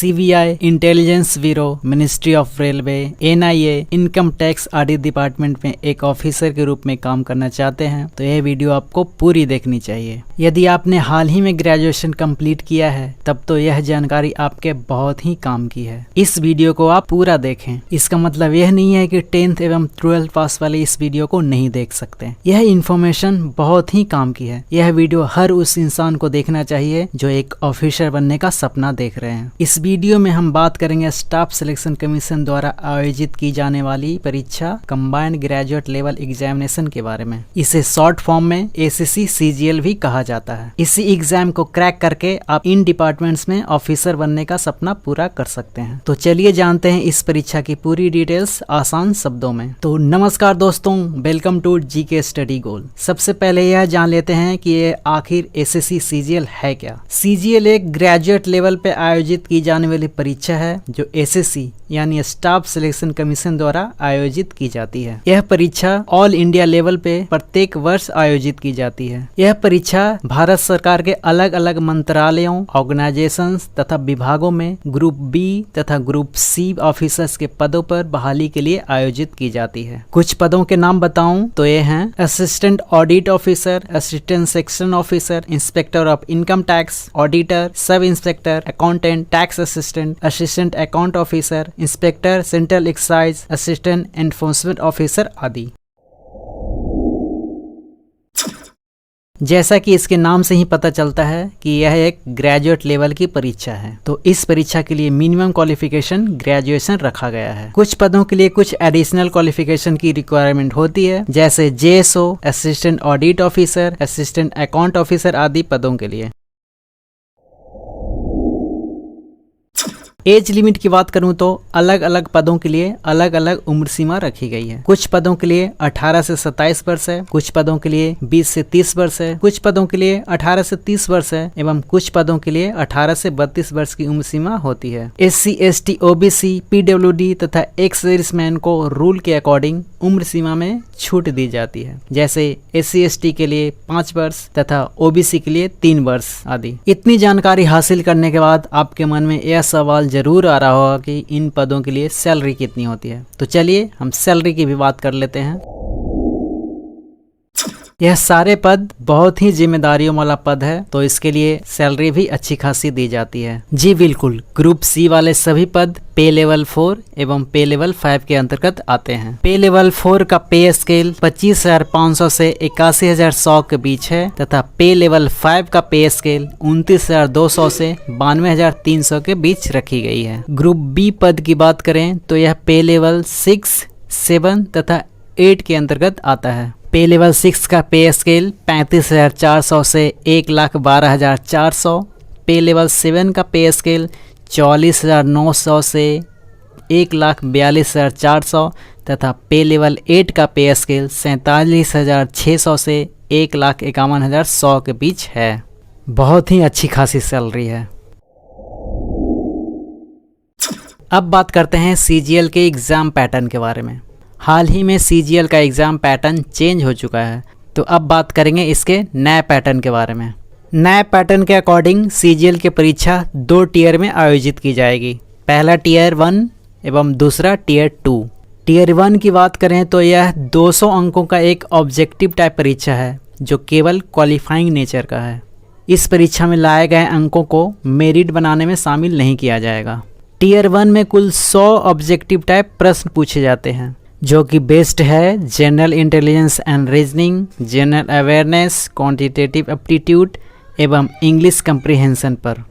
CBI, intelligence bureau, ministry of railway, NIA, income tax audit department में एक officer के रूप में काम करना चाहते हैं तो यह वीडियो आपको पूरी देखनी चाहिए। यदि आपने हाल ही में ग्रेजुएशन कंप्लीट किया है तब तो यह जानकारी आपके बहुत ही काम की है। इस वीडियो को आप पूरा देखें। इसका मतलब यह नहीं है कि 10th एवं 12th पास वाले इस वीडियो को नहीं देख सकते। यह इन्फॉर्मेशन बहुत ही काम की है। यह वीडियो हर उस इंसान को देखना चाहिए जो एक ऑफिसर बनने का सपना देख रहे हैं। इस वीडियो में हम बात करेंगे स्टाफ सिलेक्शन कमीशन द्वारा आयोजित की जाने वाली परीक्षा कंबाइंड ग्रेजुएट लेवल एग्जामिनेशन के बारे में। इसे शॉर्ट फॉर्म में ACC CGL भी कहा जाता है। इसी एग्जाम को क्रैक करके आप इन डिपार्टमेंट्स में ऑफिसर बनने का सपना पूरा कर सकते हैं। तो चलिए जानते हैं इस परीक्षा की पूरी डिटेल्स आसान शब्दों में। तो नमस्कार दोस्तों, वेलकम टू GK स्टडी गोल। सबसे पहले यह जान लेते हैं कि ये आखिर ACC CGL है क्या। CGL एक ग्रेजुएट लेवल पे आयोजित की जाने वाली परीक्षा है जो ACC यानी स्टाफ सिलेक्शन कमीशन द्वारा आयोजित की जाती है। यह परीक्षा ऑल इंडिया लेवल पे प्रत्येक वर्ष आयोजित की जाती है। यह परीक्षा भारत सरकार के अलग अलग मंत्रालयों, ऑर्गेनाइजेशंस तथा विभागों में ग्रुप B तथा ग्रुप C ऑफिसर्स के पदों पर बहाली के लिए आयोजित की जाती है। कुछ पदों के नाम बताऊं तो ये हैं assistant audit officer, assistant section officer, inspector of income tax, auditor, sub inspector, accountant, tax assistant, assistant account officer, inspector central excise, assistant enforcement officer आदि। जैसा कि इसके नाम से ही पता चलता है कि यह एक ग्रेजुएट लेवल की परीक्षा है, तो इस परीक्षा के लिए मिनिमम क्वालिफिकेशन ग्रेजुएशन रखा गया है। कुछ पदों के लिए कुछ एडिशनल क्वालिफिकेशन की रिक्वायरमेंट होती है, जैसे JSO, assistant audit officer, assistant account officer आदि पदों के लिए। एज लिमिट की बात करूं तो अलग अलग पदों के लिए अलग अलग उम्र सीमा रखी गई है। कुछ पदों के लिए 18 से 27 वर्ष है, कुछ पदों के लिए 20 से 30 वर्ष है, कुछ पदों के लिए 18 से 30 वर्ष है एवं कुछ पदों के लिए 18 से 32 वर्ष की उम्र सीमा होती है। SC, ST, OBC, PWD तथा एक्स सर्विसमैन को रूल के अकॉर्डिंग उम्र सीमा में छूट दी जाती है, जैसे SC, ST के लिए 5 वर्ष तथा OBC के लिए 3 वर्ष आदि। इतनी जानकारी हासिल करने के बाद आपके मन में यह सवाल जरूर आ रहा होगा कि इन पदों के लिए सैलरी कितनी होती है। तो चलिए हम सैलरी की भी बात कर लेते हैं। यह सारे पद बहुत ही जिम्मेदारियों वाला पद है, तो इसके लिए सैलरी भी अच्छी खासी दी जाती है। जी बिल्कुल, ग्रुप C वाले सभी पद पे लेवल 4 एवं पे लेवल 5 के अंतर्गत आते हैं। पे लेवल 4 का पे स्केल 25,500 से 81,100 के बीच है तथा पे लेवल 5 का पे स्केल 29,200 से 92,300 के बीच रखी गई है। ग्रुप B पद की बात करें तो यह पे लेवल 6, 7 तथा 8 के अंतर्गत आता है। पे लेवल 6 का पे स्केल 35,400 से 1,12,400, पे लेवल 7 का पे स्केल 44,900 से 1,42,400 तथा पे लेवल 8 का पे स्केल 47,600 से 1,51,100 के बीच है। बहुत ही अच्छी खासी सैलरी है। अब बात करते हैं CGL के एग्ज़ाम पैटर्न के बारे में। हाल ही में CGL का एग्ज़ाम पैटर्न चेंज हो चुका है, तो अब बात करेंगे इसके नए पैटर्न के बारे में। नए पैटर्न के अकॉर्डिंग CGL की परीक्षा 2 टियर में आयोजित की जाएगी। पहला टियर 1 एवं दूसरा टियर 2। टियर 1 की बात करें तो यह 200 अंकों का एक ऑब्जेक्टिव टाइप परीक्षा है जो केवल क्वालिफाइंग नेचर का है। इस परीक्षा में लाए गए अंकों को मेरिट बनाने में शामिल नहीं किया जाएगा। टियर 1 में कुल 100 ऑब्जेक्टिव टाइप प्रश्न पूछे जाते हैं जो कि बेस्ड है general intelligence and reasoning, general awareness, quantitative aptitude एवं इंग्लिश कंप्रीहेंशन पर।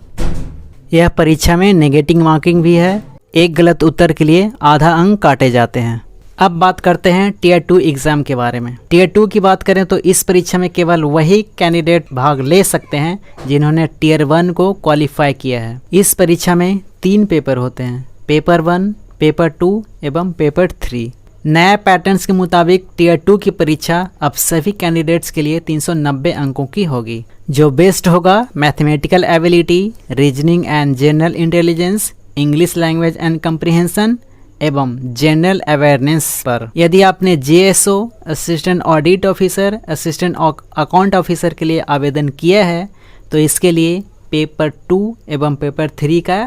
यह परीक्षा में नेगेटिव मार्किंग भी है। एक गलत उत्तर के लिए आधा अंक काटे जाते हैं। अब बात करते हैं टियर 2 एग्जाम के बारे में। टियर 2 की बात करें तो इस परीक्षा में केवल वही कैंडिडेट भाग ले सकते हैं जिन्होंने टियर 1 को क्वालिफाई किया है। इस परीक्षा में 3 पेपर होते हैं, पेपर 1, पेपर 2 एवं पेपर 3। नए पैटर्न्स के मुताबिक टियर 2 की परीक्षा अब सभी कैंडिडेट्स के लिए 390 अंकों की होगी, जो बेस्ड होगा mathematical ability, reasoning and general intelligence, English language and comprehension एवं जनरल अवेयरनेस पर। यदि आपने JSO, assistant audit officer, assistant account officer के लिए आवेदन किया है तो इसके लिए पेपर 2 एवं पेपर 3 का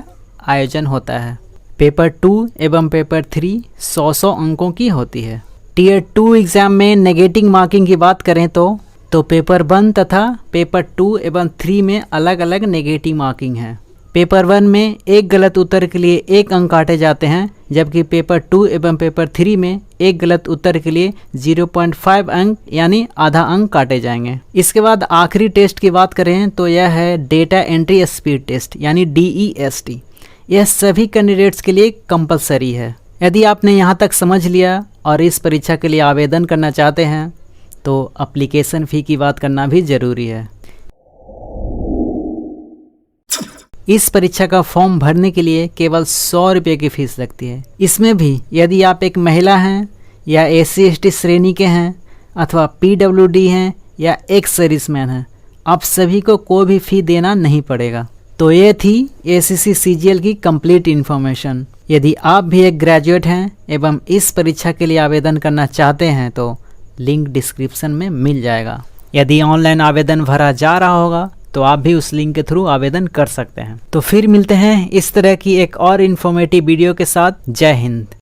आयोजन होता है। पेपर 2 एवं पेपर 3 100 अंकों की होती है। टियर 2 एग्ज़ाम में नेगेटिव मार्किंग की बात करें तो पेपर 1 तथा पेपर 2 एवं 3 में अलग अलग नेगेटिव मार्किंग है। पेपर 1 में एक गलत उत्तर के लिए 1 अंक काटे जाते हैं, जबकि पेपर 2 एवं पेपर 3 में एक गलत उत्तर के लिए 0.5 अंक यानी आधा अंक काटे जाएंगे। इसके बाद आखिरी टेस्ट की बात करें तो यह है डेटा एंट्री स्पीड टेस्ट यानी DEST। यह सभी कैंडिडेट्स के लिए कंपलसरी है। यदि आपने यहाँ तक समझ लिया और इस परीक्षा के लिए आवेदन करना चाहते हैं तो एप्लीकेशन फ़ी की बात करना भी ज़रूरी है। इस परीक्षा का फॉर्म भरने के लिए केवल 100 रुपये की फ़ीस लगती है। इसमें भी यदि आप एक महिला हैं या SC/ST श्रेणी के हैं अथवा PWD हैं या एक्स सर्विसमैन हैं, आप सभी को कोई भी फ़ी देना नहीं पड़ेगा। तो ये थी ACC CGL की कंप्लीट इन्फॉर्मेशन। यदि आप भी एक ग्रेजुएट हैं एवं इस परीक्षा के लिए आवेदन करना चाहते हैं तो लिंक डिस्क्रिप्शन में मिल जाएगा। यदि ऑनलाइन आवेदन भरा जा रहा होगा तो आप भी उस लिंक के थ्रू आवेदन कर सकते हैं। तो फिर मिलते हैं इस तरह की एक और इन्फॉर्मेटिव वीडियो के साथ। जय हिंद।